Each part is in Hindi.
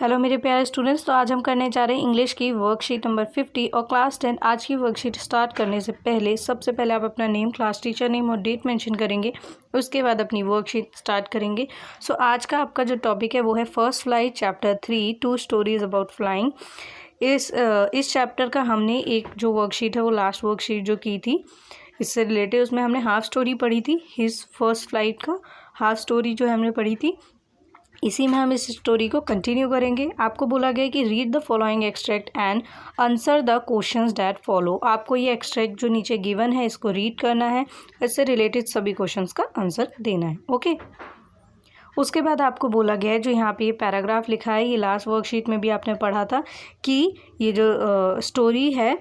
हेलो मेरे प्यारे स्टूडेंट्स। तो आज हम करने जा रहे हैं इंग्लिश की वर्कशीट नंबर 50 और क्लास 10। आज की वर्कशीट स्टार्ट करने से पहले सबसे पहले आप अपना नेम, क्लास टीचर नेम और डेट मेंशन करेंगे। उसके बाद अपनी वर्कशीट स्टार्ट करेंगे। सो आज का आपका जो टॉपिक है वो है first flight chapter 3 2 stories about flying. इस चैप्टर का हमने एक जो वर्कशीट है वो लास्ट वर्कशीट जो की थी इससे रिलेटेड, उसमें हमने हाफ स्टोरी पढ़ी थी। हिज फर्स्ट फ्लाइट का हाफ स्टोरी जो हमने पढ़ी थी, इसी में हम इस स्टोरी को कंटिन्यू करेंगे। आपको बोला गया कि read the following extract and answer the questions that follow. आपको ये एक्सट्रैक्ट जो नीचे गिवन है इसको रीड करना है, इससे रिलेटेड सभी क्वेश्चंस का आंसर देना है। ओके, उसके बाद आपको बोला गया है जो यहाँ पे ये पैराग्राफ लिखा है, ये लास्ट वर्कशीट में भी आपने पढ़ा था कि ये जो स्टोरी है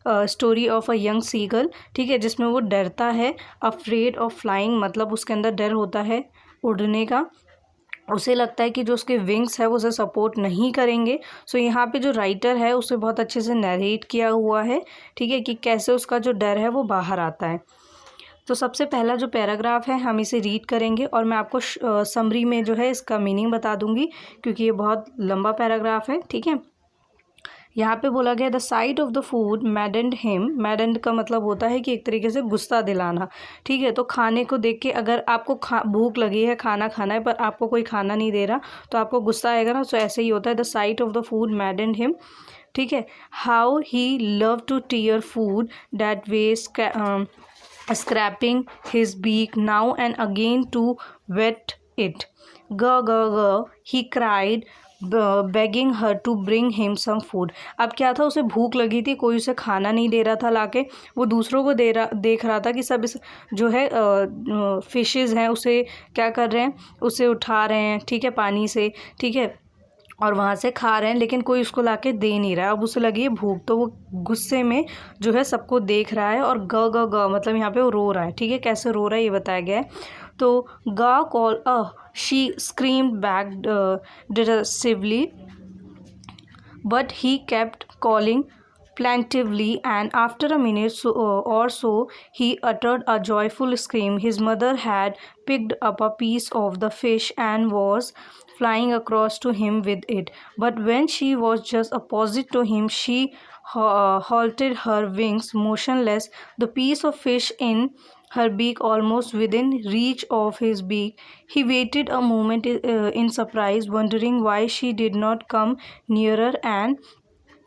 story of a young seagull, ठीक है, जिसमें वो डरता है। अफ्रेड ऑफ फ्लाइंग मतलब उसके अंदर डर होता है उड़ने का। उसे लगता है कि जो उसके विंग्स है वो उसे सपोर्ट नहीं करेंगे। सो यहाँ पे जो राइटर है उसे बहुत अच्छे से नरेट किया हुआ है, ठीक है, कि कैसे उसका जो डर है वो बाहर आता है। तो सबसे पहला जो पैराग्राफ है हम इसे रीड करेंगे और मैं आपको समरी में जो है इसका मीनिंग बता दूंगी, क्योंकि ये बहुत लंबा पैराग्राफ है। ठीक है, यहाँ पे बोला गया the sight of the food maddened him. मैडेंड का मतलब होता है कि एक तरीके से गुस्सा दिलाना, ठीक है। तो खाने को देख के अगर आपको भूख लगी है, खाना खाना है, पर आपको कोई खाना नहीं दे रहा तो आपको गुस्सा आएगा ना। तो ऐसे ही होता है, the sight of the food maddened him, ठीक है। How he love to tear food that way scraping his beak now and again to wet it. G g g, he cried, begging her to bring him some food. अब क्या था, उसे भूख लगी थी, कोई उसे खाना नहीं दे रहा था लाके। वो दूसरों को देख रहा था कि सब इस जो है फिशेज़ हैं उसे क्या कर रहे हैं, उसे उठा रहे हैं, ठीक है, पानी से, ठीक है, और वहाँ से खा रहे हैं, लेकिन कोई उसको लाके दे नहीं रहा है। अब उसे लगी है भूख, तो वो गुस्से में जो है सबको देख रहा है और ग ग ग मतलब यहाँ पे वो रो रहा है, ठीक है। कैसे रो रहा है ये बताया गया है। तो गा call she screamed back distressfully but he kept calling plaintively, and after a minute or so he uttered a joyful scream. His mother had picked up a piece of the fish and was flying across to him with it, but when she was just opposite to him she halted her wings motionless, the piece of fish in her beak almost within reach of his beak. He waited a moment in surprise, wondering why she did not come nearer, and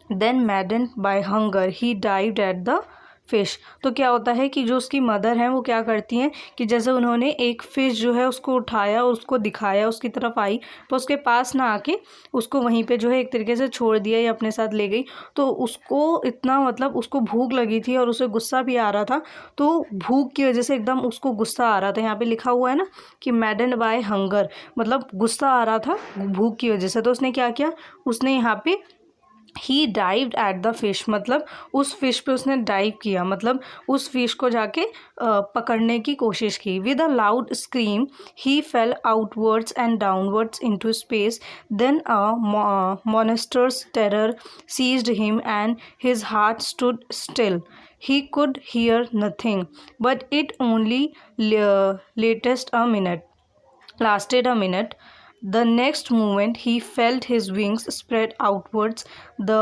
then maddened by hunger he dived at the fish. तो क्या होता है कि जो उसकी मदर हैं वो क्या करती हैं कि जैसे उन्होंने एक फ़िश जो है उसको उठाया और उसको दिखाया, उसकी तरफ आई, तो उसके पास ना आके उसको वहीं पे जो है एक तरीके से छोड़ दिया या अपने साथ ले गई। तो उसको इतना मतलब उसको भूख लगी थी और उसे गुस्सा भी आ रहा था, तो भूख की वजह से एकदम उसको गुस्सा आ रहा था। यहाँ पे लिखा हुआ है ना कि मैडन्ड बाय हंगर, मतलब गुस्सा आ रहा था भूख की वजह से। तो उसने क्या किया, उसने यहाँ पे ही डाइव्ड एट द फिश, मतलब उस फिश पे उसने डाइव किया, मतलब उस फिश को जाके पकड़ने की कोशिश की। With a loud scream he fell outwards and downwards into space, then a monster's terror seized him and his heart stood still. He could hear nothing, but it only lasted a minute. The next moment he felt his wings spread outwards. The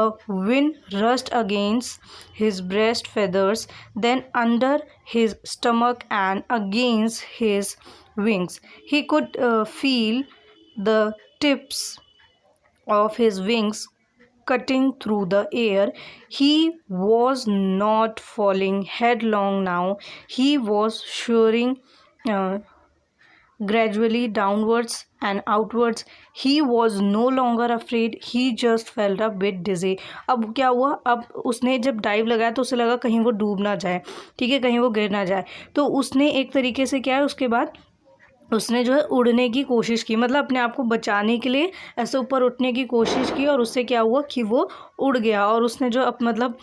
wind rushed against his breast feathers, then under his stomach and against his wings. He could feel the tips of his wings cutting through the air. He was not falling headlong now. He was soaring gradually downwards and outwards. He was no longer afraid. He just felt a bit dizzy. अब क्या हुआ, अब उसने जब डाइव लगाया तो उसे लगा कहीं वो डूब ना जाए, ठीक है, कहीं वो गिर ना जाए। तो उसने एक तरीके से क्या है, उसके बाद उसने जो है उड़ने की कोशिश की, मतलब अपने आप को बचाने के लिए ऐसे ऊपर उठने की कोशिश की, और उससे क्या हुआ कि वो उड़ गया। और उसने जो मतलब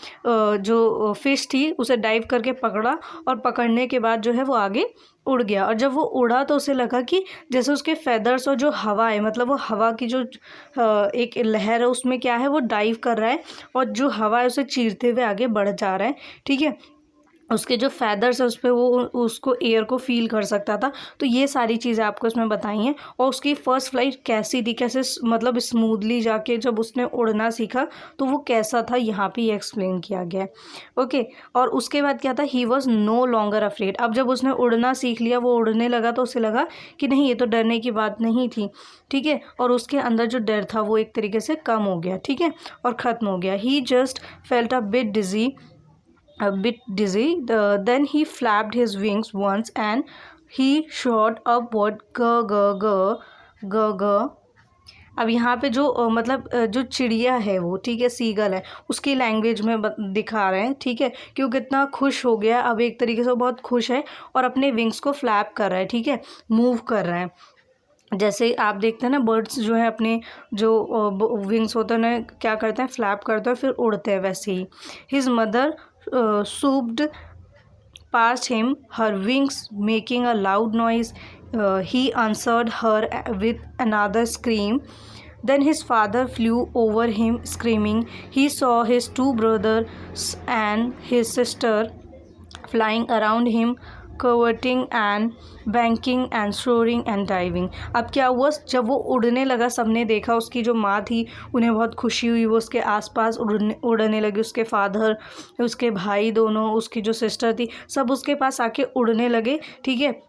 जो फ़िश थी उसे डाइव करके पकड़ा, और पकड़ने के बाद जो है वो आगे उड़ गया। और जब वो उड़ा तो उसे लगा कि जैसे उसके फेदर्स और जो हवा है, मतलब वो हवा की जो एक लहर है उसमें क्या है, वो डाइव कर रहा है और जो हवा है उसे चीरते हुए आगे बढ़ जा रहा है, ठीक है। उसके जो फैदर्स है उस पर वो उसको एयर को फील कर सकता था। तो ये सारी चीज़ें आपको इसमें बताई हैं। और उसकी फ़र्स्ट फ्लाइट कैसी थी, कैसे मतलब स्मूथली जाके जब उसने उड़ना सीखा तो वो कैसा था, यहाँ पे ये एक्सप्लेन किया गया है। ओके, और उसके बाद क्या था, he was no longer afraid. अब जब उसने उड़ना सीख लिया, वो उड़ने लगा, तो उसे लगा कि नहीं, ये तो डरने की बात नहीं थी। ठीक है, और उसके अंदर जो डर था वो एक तरीके से कम हो गया। ठीक है, और ख़त्म हो गया। He just felt a bit dizzy. Then he flapped his wings once and he shot upward. ग अब यहाँ पे जो जो चिड़िया है वो, ठीक है, सीगल है, उसकी लैंग्वेज में दिखा रहे हैं। ठीक है, कि वो कितना खुश हो गया, अब एक तरीके से वो बहुत खुश है और अपने विंग्स को फ्लैप कर रहा है। ठीक है, मूव कर रहा है। जैसे आप देखते हैं ना, बर्ड्स जो है अपने जो विंग्स होते हैं उन्हें क्या करते हैं, फ्लैप करते हैं फिर उड़ते हैं, वैसे ही his mother swooped past him, her wings making a loud noise. He answered her with another scream. Then his father flew over him, screaming. He saw his two brothers and his sister flying around him, curveting and banking and soaring and diving. अब क्या हुआ, जब वो उड़ने लगा, सबने देखा, उसकी जो माँ थी उन्हें बहुत खुशी हुई, वो उसके आसपास उड़ने लगी, उसके फादर, उसके भाई दोनों, उसकी जो सिस्टर थी, सब उसके पास आके उड़ने लगे। ठीक है,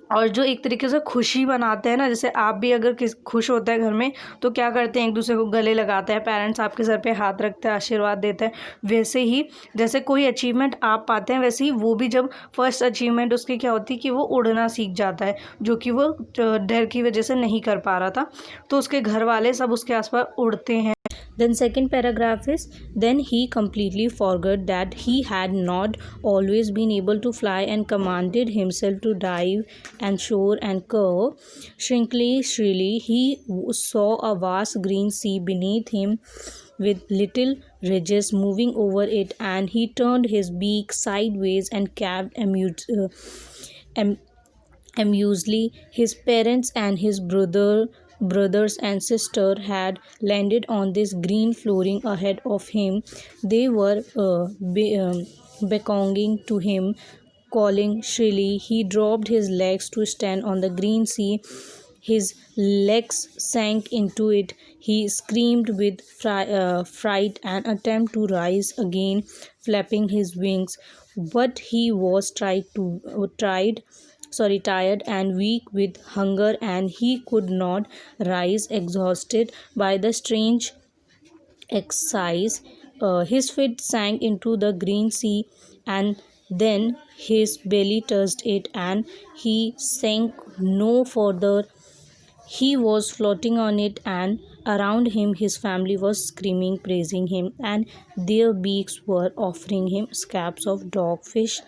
और जो एक तरीके से खुशी बनाते हैं ना, जैसे आप भी अगर खुश होते हैं घर में तो क्या करते हैं, एक दूसरे को गले लगाते हैं, पेरेंट्स आपके सर पे हाथ रखते हैं, आशीर्वाद देते हैं। वैसे ही जैसे कोई अचीवमेंट आप पाते हैं, वैसे ही वो भी जब फर्स्ट अचीवमेंट उसकी क्या होती है कि वो उड़ना सीख जाता है, जो कि वो डर की वजह से नहीं कर पा रहा था। तो उसके घर वाले सब उसके आसपास उड़ते हैं। Then second paragraph is, then he completely forgot that he had not always been able to fly and commanded himself to dive and soar and curve. Shrilly, he saw a vast green sea beneath him with little ridges moving over it, and he turned his beak sideways and capped amusedly. His parents and his brothers and sister had landed on this green flooring ahead of him. They were beckoning to him, calling shrilly. He dropped his legs to stand on the green sea. His legs sank into it. He screamed with fright and attempted to rise again, flapping his wings. But he was tired and weak with hunger, and he could not rise, exhausted by the strange exercise. His feet sank into the green sea, and then his belly touched it, and he sank no further. He was floating on it, and around him his family was screaming, praising him, and their beaks were offering him scraps of dogfish.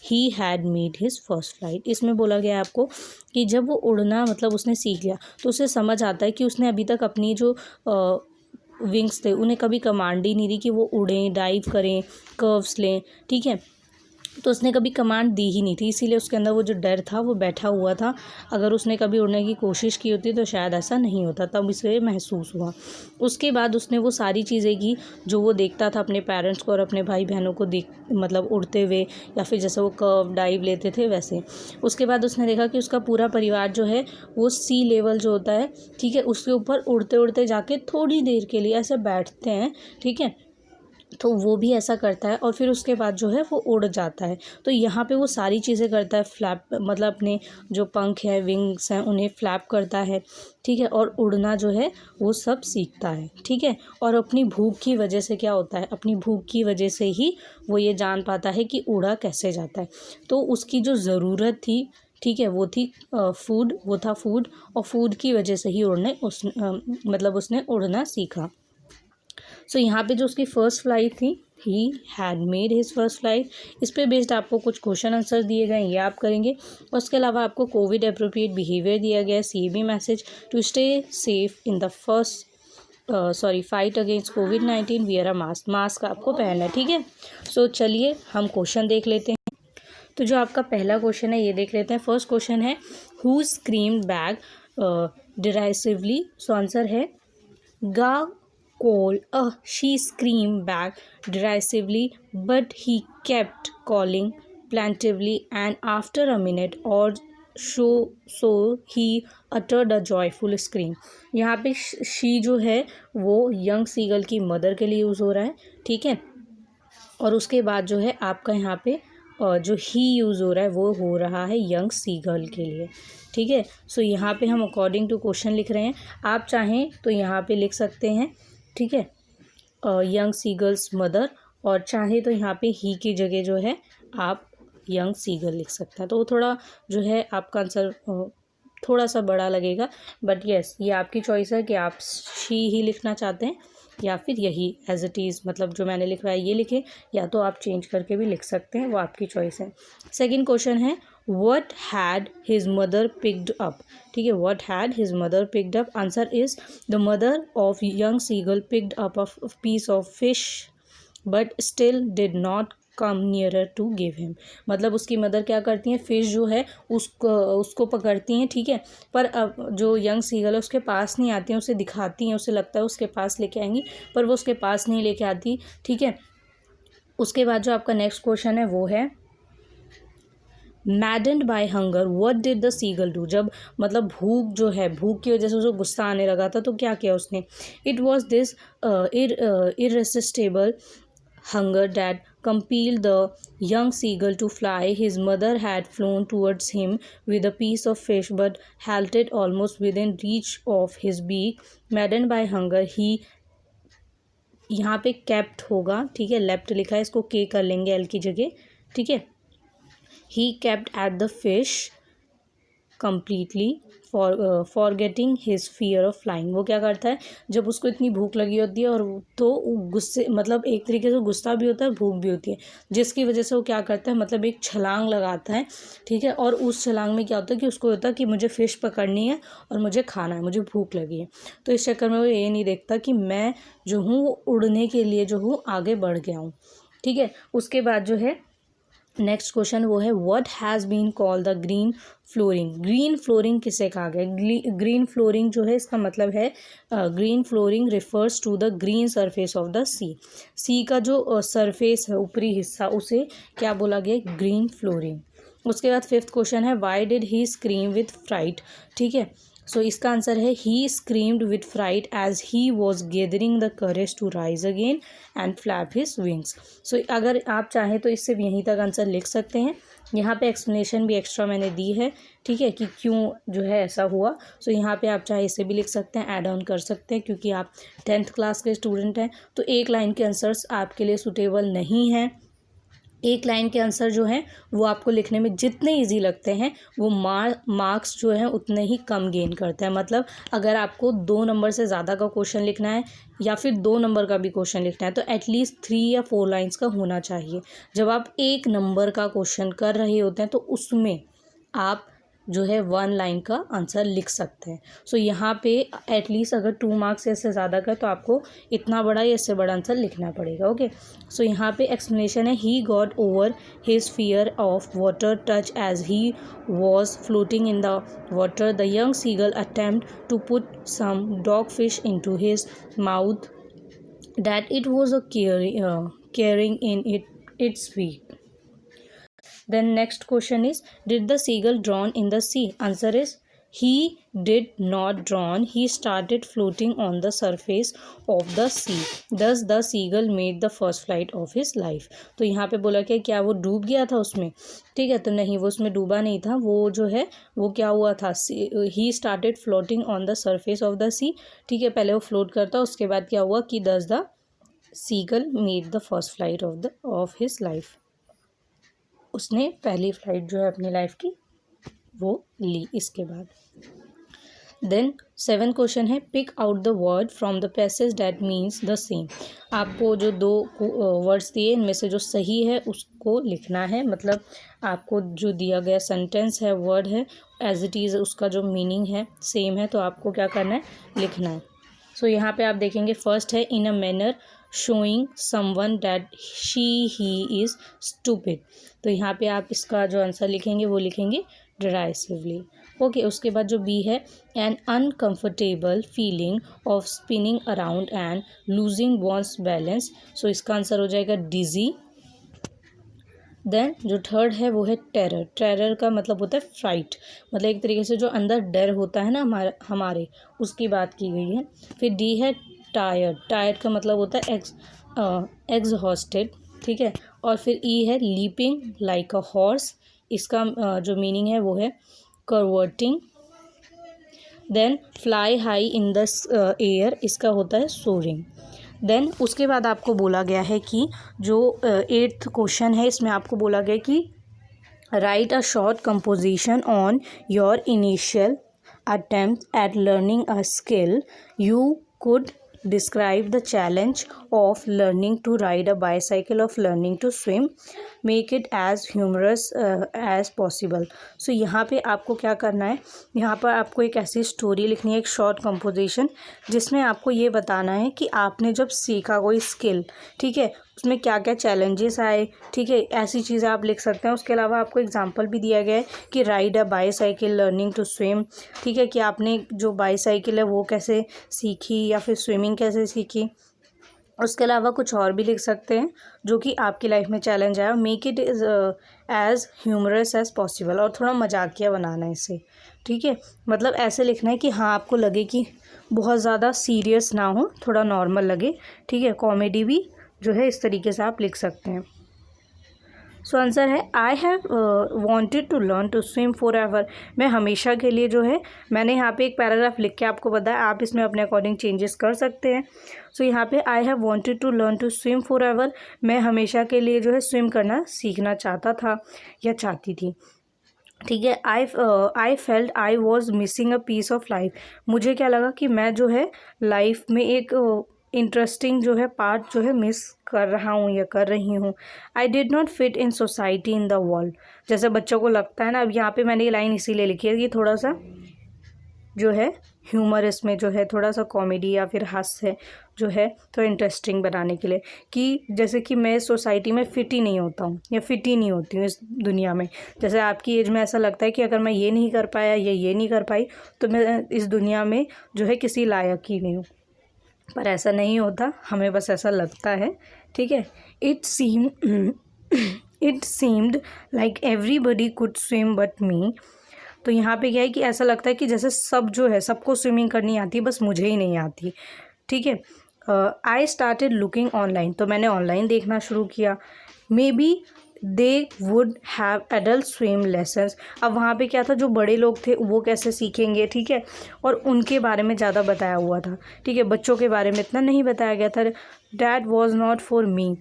He had made his first flight. इसमें बोला गया है आपको कि जब वो उड़ना उसने सीख लिया तो उसे समझ आता है कि उसने अभी तक अपनी जो विंग्स थे उन्हें कभी कमांड ही नहीं दी कि वो उड़ें, डाइव करें, कर्व्स लें। ठीक है, तो उसने कभी कमांड दी ही नहीं थी, इसीलिए उसके अंदर वो जो डर था वो बैठा हुआ था। अगर उसने कभी उड़ने की कोशिश की होती तो शायद ऐसा नहीं होता, तब इसे महसूस हुआ। उसके बाद उसने वो सारी चीज़ें की जो वो देखता था अपने पेरेंट्स को और अपने भाई बहनों को उड़ते हुए, या फिर जैसे वो कर्व डाइव लेते थे वैसे। उसके बाद उसने देखा कि उसका पूरा परिवार जो है वो सी लेवल जो होता है, ठीक है, उसके ऊपर उड़ते उड़ते जाके थोड़ी देर के लिए ऐसे बैठते हैं। ठीक है, तो वो भी ऐसा करता है और फिर उसके बाद जो है वो उड़ जाता है। तो यहाँ पे वो सारी चीज़ें करता है, फ्लैप अपने जो पंख है, विंग्स हैं, उन्हें फ्लैप करता है। ठीक है, और उड़ना जो है वो सब सीखता है। ठीक है, और अपनी भूख की वजह से क्या होता है, अपनी भूख की वजह से ही वो ये जान पाता है कि उड़ा कैसे जाता है। तो उसकी जो ज़रूरत थी, ठीक है, वो थी फूड, वो था फूड, और फूड की वजह से ही उसने उड़ना सीखा। सो यहाँ पे जो उसकी फ़र्स्ट फ्लाइट थी, he had made his first flight, इस पे बेस्ड आपको कुछ क्वेश्चन आंसर दिए गए हैं, ये आप करेंगे। और उसके अलावा आपको कोविड अप्रोप्रिएट बिहेवियर दिया गया है, CB message to stay safe in the fight against COVID-19 wear a mask आपको पहनना है। ठीक है, सो चलिए हम क्वेश्चन देख लेते हैं। तो जो आपका पहला क्वेश्चन है ये देख लेते हैं। फर्स्ट क्वेश्चन है, who screamed back derisively. So answer है call, she screamed back derisively, but he kept calling plaintively, and after a minute or so he uttered a joyful scream. यहाँ पे she जो है वो यंग सीगल की मदर के लिए यूज़ हो रहा है, ठीक है। और उसके बाद जो है आपका यहाँ पे जो ही यूज़ हो रहा है वो हो रहा है यंग सीगल के लिए, ठीक है। सो यहाँ पे हम अकॉर्डिंग टू क्वेश्चन लिख रहे हैं। आप चाहें तो यहाँ पे लिख सकते हैं, ठीक है, यंग सीगल्स मदर, और चाहे तो यहाँ पे ही की जगह जो है आप यंग सीगल लिख सकते हैं। तो वो थोड़ा जो है आपका आंसर थोड़ा सा बड़ा लगेगा, बट येस ये आपकी चॉइस है कि आप शी ही लिखना चाहते हैं या फिर यही एज इट इज़, मतलब जो मैंने लिखवाया ये लिखें, या तो आप चेंज करके भी लिख सकते हैं, वो आपकी चॉइस है। सेकंड क्वेश्चन है what had his mother picked up, ठीक है, what had his mother picked up. Answer is the mother of young seagull picked up a piece of fish but still did not come nearer to give him. मतलब उसकी मदर क्या करती हैं, फ़िश जो है उसको पकड़ती हैं, ठीक है, पर अब जो यंग सीगल है उसके पास नहीं आती हैं, उसे दिखाती हैं, उसे लगता है उसके पास लेके आएंगी, पर वो उसके पास नहीं लेके आती, ठीक है। उसके बाद जो आपका नेक्स्ट क्वेश्चन है वो है maddened by hunger what did the seagull do. जब मतलब भूख जो है, भूख की वजह से उसे गुस्सा आने लगा था, तो क्या किया उसने। It was this irresistible hunger that compelled the young seagull to fly. His mother had flown towards him with a piece of fish but halted almost within reach of his beak. Maddened by hunger, he यहाँ पे kept होगा, ठीक है, लेफ्ट लिखा है, इसको के कर लेंगे एल की जगह, ठीक है। He kept at the fish completely forgetting his fear of flying. वो क्या करता है, जब उसको इतनी भूख लगी होती है और तो गुस्से, मतलब एक तरीके से गुस्सा भी होता है, भूख भी होती है, जिसकी वजह से वो क्या करता है, मतलब एक छलांग लगाता है, ठीक है। और उस छलांग में क्या होता है कि उसको होता है कि मुझे फ़िश पकड़नी है और मुझे खाना है, मुझे भूख लगी है। तो इस चक्कर में वो ये नहीं देखता कि मैं जो हूँ वो उड़ने के लिए जो हूँ आगे बढ़ गया हूँ, ठीक है। उसके बाद जो है नेक्स्ट क्वेश्चन वो है what has been called the green flooring. Green flooring किसे कहा गया। ग्रीन फ्लोरिंग जो है इसका मतलब है green flooring refers to the green surface of the sea का जो सरफेस है, ऊपरी हिस्सा, उसे क्या बोला गया, ग्रीन फ्लोरिंग। उसके बाद फिफ्थ क्वेश्चन है why did he scream with fright, ठीक है। सो इसका आंसर है he screamed with fright as he was gathering the courage to rise again and flap his wings. So अगर आप चाहें तो इससे यहीं तक आंसर लिख सकते हैं। यहाँ पे एक्सप्लेनेशन भी एक्स्ट्रा मैंने दी है, ठीक है, कि क्यों जो है ऐसा हुआ। सो यहाँ पे आप चाहे इसे भी लिख सकते हैं, ऐड ऑन कर सकते हैं, क्योंकि आप 10th क्लास के स्टूडेंट हैं, तो एक लाइन के आंसर्स आपके लिए सूटेबल नहीं हैं। एक लाइन के आंसर जो हैं वो आपको लिखने में जितने इजी लगते हैं वो मार्क्स जो हैं उतने ही कम गेन करते हैं। मतलब अगर आपको 2 नंबर से ज़्यादा का क्वेश्चन लिखना है या फिर 2 नंबर का भी क्वेश्चन लिखना है तो एटलीस्ट 3 या 4 लाइंस का होना चाहिए। जब आप 1 नंबर का क्वेश्चन कर रहे होते हैं तो उसमें आप जो है 1 लाइन का आंसर लिख सकते हैं। सो यहाँ पे एटलीस्ट अगर 2 मार्क्स इससे ज़्यादा का तो आपको इतना बड़ा या इससे बड़ा आंसर लिखना पड़ेगा। ओके, सो यहाँ पे एक्सप्लेनेशन है he got over his fear of water touch as he was floating in the water. The young seagull attempt to put some dog fish into his mouth that it was a caring in its beak. Then next question is, did the seagull drown in the sea? Answer is he did not drown. He started floating on the surface of the sea. Thus the seagull made the first flight of his life. तो यहाँ पे बोला क्या वो डूब गया था उसमें, ठीक है, तो नहीं, वो उसमें डूबा नहीं था। वो जो है वो क्या हुआ था, he started floating on the surface of the sea, ठीक है, पहले वो फ्लोट करता, उसके बाद क्या हुआ कि thus the seagull made the first flight of his life. उसने पहली फ्लाइट जो है अपनी लाइफ की वो ली। इसके बाद देन 7th क्वेश्चन है pick out the word from the passage that means the same. आपको जो 2 वर्ड्स दिए इनमें से जो सही है उसको लिखना है। मतलब आपको जो दिया गया सेंटेंस है, वर्ड है, एज इट इज़ उसका जो मीनिंग है सेम है, तो आपको क्या करना है, लिखना है। सो यहाँ पे आप देखेंगे फर्स्ट है in a manner showing someone that he is stupid. तो यहाँ पे आप इसका जो आंसर लिखेंगे वो लिखेंगे डिराइसिवली। ओके, उसके बाद जो बी है, an uncomfortable feeling of spinning around and losing one's balance, so इसका आंसर हो जाएगा डिजी। देन जो थर्ड है वो है टेरर। टेरर का मतलब होता है फ्राइट, मतलब एक तरीके से जो अंदर डर होता है ना हमारे उसकी बात की गई है। फिर डी है टायर्ड। टायर्ड का मतलब होता है एग्जॉस्टेड, ठीक है। और फिर ई है लीपिंग लाइक अ हॉर्स, इसका जो मीनिंग है वो है curvetting. Then fly high in the air, इसका होता है सोरिंग। देन उसके बाद आपको बोला गया है कि जो 8th क्वेश्चन है इसमें आपको बोला गया कि right a short composition on your initial attempt at learning a skill, you could describe the challenge of learning to ride a bicycle, of learning to swim, make it as humorous as possible। सो यहाँ पे आपको क्या करना है, यहाँ पर आपको एक ऐसी स्टोरी लिखनी है, एक शॉर्ट कंपोजिशन, जिसमें आपको ये बताना है कि आपने जब सीखा कोई स्किल, ठीक है, उसमें क्या क्या चैलेंजेस आए, ठीक है, ऐसी चीज़ें आप लिख सकते हैं। उसके अलावा आपको एग्जांपल भी दिया गया है कि ride a bicycle, learning to swim, ठीक है, कि आपने जो बाईसाइकिल है वो कैसे सीखी या फिर स्विमिंग कैसे सीखी। उसके अलावा कुछ और भी लिख सकते हैं जो कि आपकी लाइफ में चैलेंज आया। Make it is as humorous as possible, और थोड़ा मजाकिया बनाना है इसे, ठीक है, मतलब ऐसे लिखना है कि हाँ आपको लगे कि बहुत ज़्यादा सीरियस ना हो, थोड़ा नॉर्मल लगे, ठीक है। कॉमेडी भी जो है इस तरीके से आप लिख सकते हैं। सो आंसर है I have wanted to learn to swim forever. मैं हमेशा के लिए जो है, मैंने यहाँ पे एक पैराग्राफ लिख के आपको बताया, आप इसमें अपने अकॉर्डिंग चेंजेस कर सकते हैं। सो यहाँ पे I have wanted to learn to swim forever, मैं हमेशा के लिए जो है स्विम करना सीखना चाहता था या चाहती थी, ठीक है। I felt I was missing a piece of life, मुझे क्या लगा कि मैं जो है लाइफ में एक इंटरेस्टिंग जो है पार्ट जो है मिस कर रहा हूँ या कर रही हूँ। I did not fit in society in the world, जैसे बच्चों को लगता है ना, अब यहाँ पे मैंने ये लाइन इसीलिए लिखी है कि थोड़ा सा जो है ह्यूमर इसमें जो है, थोड़ा सा कॉमेडी या फिर हास्य जो है थोड़ा इंटरेस्टिंग बनाने के लिए, कि जैसे कि मैं सोसाइटी में फ़िट ही नहीं होता हूँ या फिट ही नहीं होती हूँ इस दुनिया में। जैसे आपकी एज में ऐसा लगता है कि अगर मैं ये नहीं कर पाया या ये नहीं कर पाई तो मैं इस दुनिया में जो है किसी लायक ही नहीं हूँ, पर ऐसा नहीं होता, हमें बस ऐसा लगता है, ठीक है। It seemed like everybody could swim but me, तो यहाँ पे क्या है कि ऐसा लगता है कि जैसे सब जो है सबको स्विमिंग करनी आती है, बस मुझे ही नहीं आती, ठीक है। आई स्टार्टेड लुकिंग ऑनलाइन, तो मैंने ऑनलाइन देखना शुरू किया। May be they would have adult swim lessons, अब वहाँ पे क्या था, जो बड़े लोग थे वो कैसे सीखेंगे, ठीक है, और उनके बारे में ज़्यादा बताया हुआ था, ठीक है, बच्चों के बारे में इतना नहीं बताया गया था। That was not for me,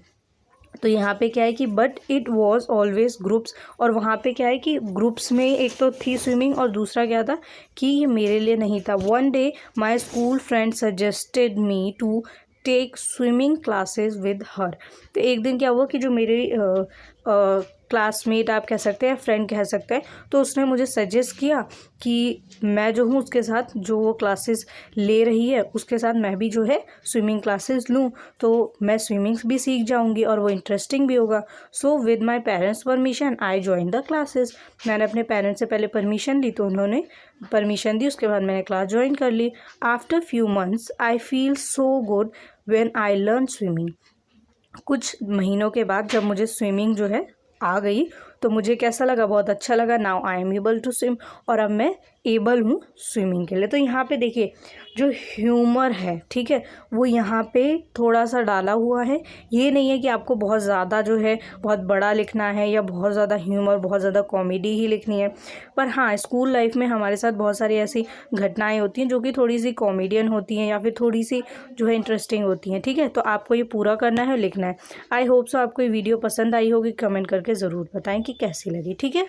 तो यहाँ पे क्या है कि but it was always groups, और वहाँ पे क्या है कि ग्रुप्स में एक तो थी स्विमिंग और दूसरा क्या था कि ये मेरे लिए नहीं था। One day my school friend suggested me to take swimming classes with her, तो एक दिन क्या हुआ कि जो मेरे क्लासमेट आप कह सकते हैं, फ्रेंड कह सकते हैं, तो उसने मुझे सजेस्ट किया कि मैं जो हूँ उसके साथ, जो वो क्लासेस ले रही है उसके साथ मैं भी जो है स्विमिंग क्लासेस लूँ, तो मैं स्विमिंग भी सीख जाऊँगी और वो इंटरेस्टिंग भी होगा। So with my parents permission I join the classes, मैंने अपने पेरेंट्स से पहले परमिशन ली, तो उन्होंने परमिशन दी, उसके बाद मैंने क्लास ज्वाइन कर ली। After few months I feel so good when I learn swimming, कुछ महीनों के बाद जब मुझे स्विमिंग जो है आ गई तो मुझे कैसा लगा, बहुत अच्छा लगा। Now I am able to swim, और अब मैं एबल हूँ स्विमिंग के लिए। तो यहाँ पे देखिए जो ह्यूमर है, ठीक है, वो यहाँ पे थोड़ा सा डाला हुआ है। ये नहीं है कि आपको बहुत ज़्यादा जो है बहुत बड़ा लिखना है या बहुत ज़्यादा ह्यूमर, बहुत ज़्यादा कॉमेडी ही लिखनी है, पर हाँ स्कूल लाइफ में हमारे साथ बहुत सारी ऐसी घटनाएं होती हैं जो कि थोड़ी सी कॉमेडियन होती हैं या फिर थोड़ी सी जो है इंटरेस्टिंग होती हैं, ठीक है। तो आपको ये पूरा करना है, लिखना है। आई होप सो आपको ये वीडियो पसंद आई होगी, कमेंट करके ज़रूर बताएं कि कैसी लगी, ठीक है।